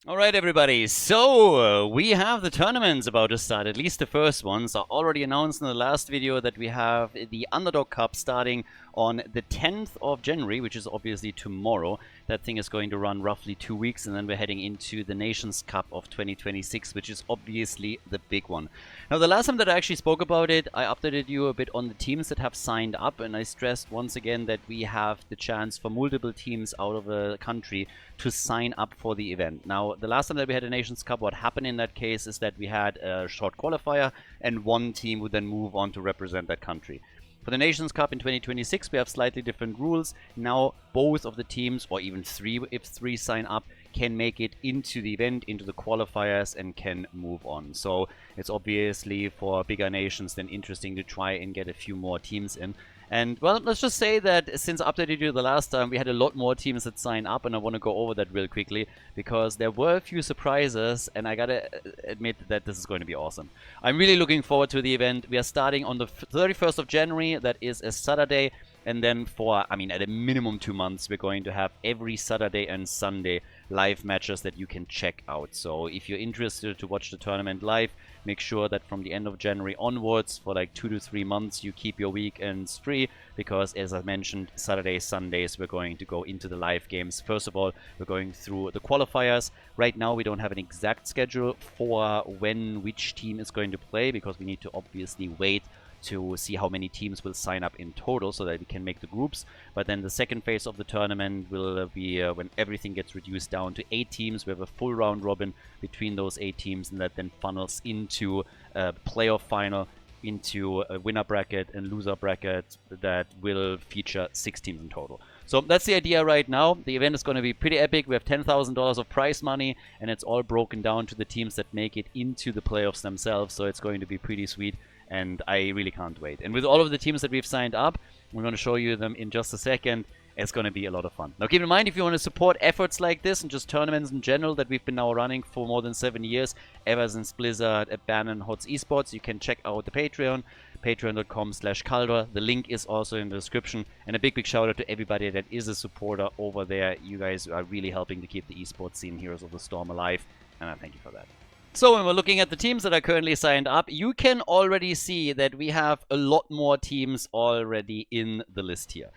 All right, everybody. So we have the tournaments about to start. At least the first ones are already announced in the last video that we have the Underdog Cup starting on the 10th of January, which is obviously tomorrow. That thing is going to run roughly 2 weeks, and then we're heading into the Nations Cup of 2026, which is obviously the big one. Now, the last time that I actually spoke about it, I updated you a bit on the teams that have signed up, and I stressed once again that we have the chance for multiple teams out of the country to sign up for the event. Now, the last time that we had a Nations Cup, what happened in that case is that we had a short qualifier and one team would then move on to represent that country. For the Nations Cup in 2026, we have slightly different rules. Now, both of the teams, or even three, if three sign up, can make it into the event, into the qualifiers, and can move on. So it's obviously for bigger nations then interesting to try and get a few more teams in. And, well, let's just say that since I updated you the last time, we had a lot more teams that sign up, and I want to go over that real quickly, because there were a few surprises, and I gotta admit that this is going to be awesome. I'm really looking forward to the event. We are starting on the 31st of January, that is a Saturday, and then for, at a minimum 2 months, we're going to have every Saturday and Sunday live matches that you can check out. So if you're interested to watch the tournament live, make sure that from the end of January onwards, for like 2 to 3 months, you keep your weekends free, because as I mentioned, Saturdays, Sundays, we're going to go into the live games. First of all, we're going through the qualifiers. Right now, we don't have an exact schedule for when which team is going to play, because we need to obviously wait to see how many teams will sign up in total so that we can make the groups. But then the second phase of the tournament will be when everything gets reduced down to 8 teams. We have a full round robin between those 8 teams, and that then funnels into a playoff final, into a winner bracket and loser bracket that will feature 6 teams in total. So that's the idea right now. The event is going to be pretty epic. We have $10,000 of prize money, and it's all broken down to the teams that make it into the playoffs themselves. So it's going to be pretty sweet, and I really can't wait. And with all of the teams that we've signed up, we're going to show you them in just a second. It's going to be a lot of fun. Now, keep in mind, if you want to support efforts like this and just tournaments in general that we've been now running for more than 7 years, ever since Blizzard abandoned Esports, you can check out the Patreon, patreon.com/Khaldor. The link is also in the description. And a big shout out to everybody that is a supporter over there. You guys are really helping to keep the esports scene, Heroes of the Storm, alive, and I thank you for that. So when we're looking at the teams that are currently signed up, you can already see that we have a lot more teams already in the list here.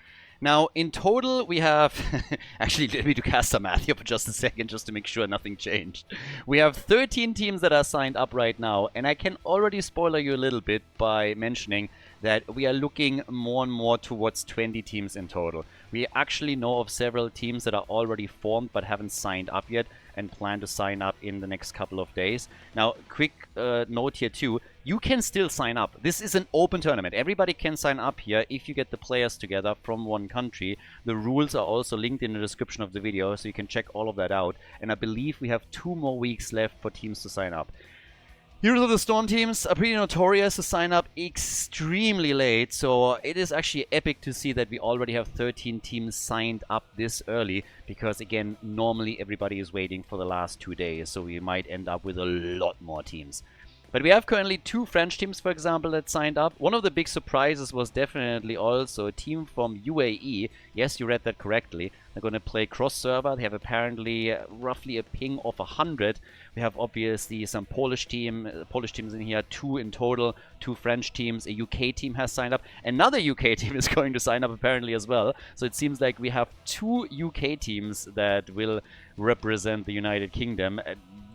Now, in total, we have... Actually, let me do caster math here for just a second, just to make sure nothing changed. We have 13 teams that are signed up right now, and I can already spoiler you a little bit by mentioning that we are looking more and more towards 20 teams in total. We actually know of several teams that are already formed but haven't signed up yet, and plan to sign up in the next couple of days. Now, quick note here too, you can still sign up. This is an open tournament. Everybody can sign up here if you get the players together from one country. The rules are also linked in the description of the video, so you can check all of that out. And I believe we have 2 more weeks left for teams to sign up. Heroes of the Storm teams are pretty notorious to sign up extremely late, so it is actually epic to see that we already have 13 teams signed up this early, because again, normally everybody is waiting for the last 2 days, so we might end up with a lot more teams. But we have currently 2 French teams, for example, that signed up. One of the big surprises was definitely also a team from UAE. Yes, you read that correctly. They're going to play cross-server. They have apparently roughly a ping of 100. We have obviously some Polish teams in here, 2 in total, 2 French teams. A UK team has signed up. Another UK team is going to sign up apparently as well. So it seems like we have 2 UK teams that will represent the United Kingdom.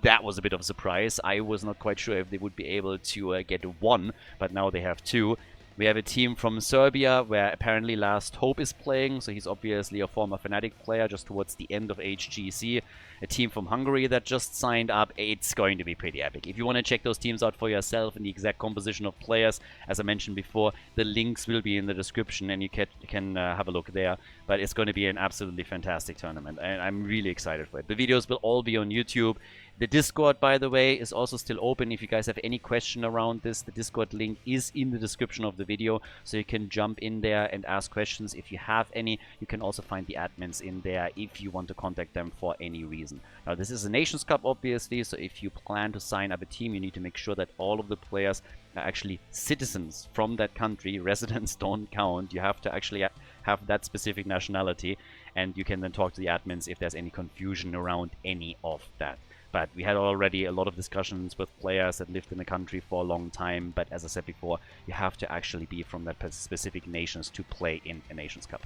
That was a bit of a surprise. I was not quite sure if they would be able to get 1, but now they have 2. We have a team from Serbia where apparently Last Hope is playing, so he's obviously a former Fnatic player just towards the end of HGC. A team from Hungary that just signed up. It's going to be pretty epic. If you want to check those teams out for yourself and the exact composition of players, as I mentioned before, the links will be in the description and you can have a look there. But it's going to be an absolutely fantastic tournament, and I'm really excited for it. The videos will all be on YouTube. The Discord, by the way, is also still open. If you guys have any question around this, the Discord link is in the description of the video, so you can jump in there and ask questions if you have any. You can also find the admins in there if you want to contact them for any reason. Now, this is a Nations Cup, obviously, so if you plan to sign up a team, you need to make sure that all of the players are actually citizens from that country. Residents don't count. You have to actually have that specific nationality, and you can then talk to the admins if there's any confusion around any of that. But we had already a lot of discussions with players that lived in the country for a long time. But as I said before, you have to actually be from that specific nations to play in a Nations Cup.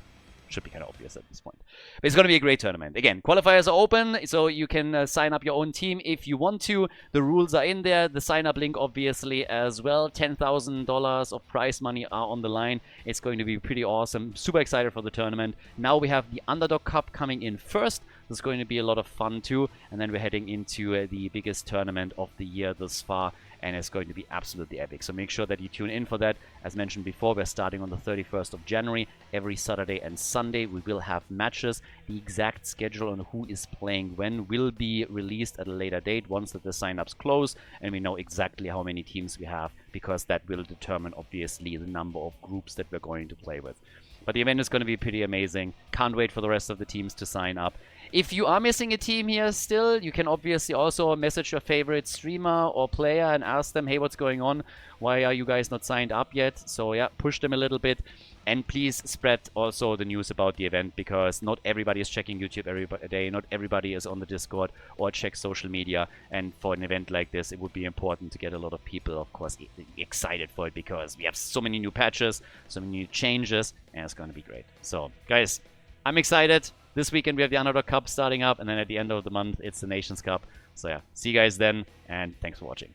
Should be kind of obvious at this point. But it's going to be a great tournament. Again, qualifiers are open, so you can sign up your own team if you want to. The rules are in there. The sign-up link, obviously, as well. $10,000 of prize money are on the line. It's going to be pretty awesome. Super excited for the tournament. Now we have the Underdog Cup coming in first. This is going to be a lot of fun, too. And then we're heading into the biggest tournament of the year thus far. And it's going to be absolutely epic. So make sure that you tune in for that. As mentioned before, we're starting on the 31st of January. Every Saturday and Sunday we will have matches. The exact schedule on who is playing when will be released at a later date once that the sign-ups close and we know exactly how many teams we have, because that will determine obviously the number of groups that we're going to play with. But the event is going to be pretty amazing. Can't wait for the rest of the teams to sign up. If you are missing a team here still, you can obviously also message your favorite streamer or player and ask them, hey, what's going on? Why are you guys not signed up yet? So yeah, push them a little bit. And please spread also the news about the event, because not everybody is checking YouTube every day. Not everybody is on the Discord or checks social media. And for an event like this, it would be important to get a lot of people, of course, excited for it, because we have so many new patches, so many new changes, and it's going to be great. So, guys, I'm excited. This weekend we have the Underdog Cup starting up, and then at the end of the month, it's the Nations Cup. So yeah, see you guys then, and thanks for watching.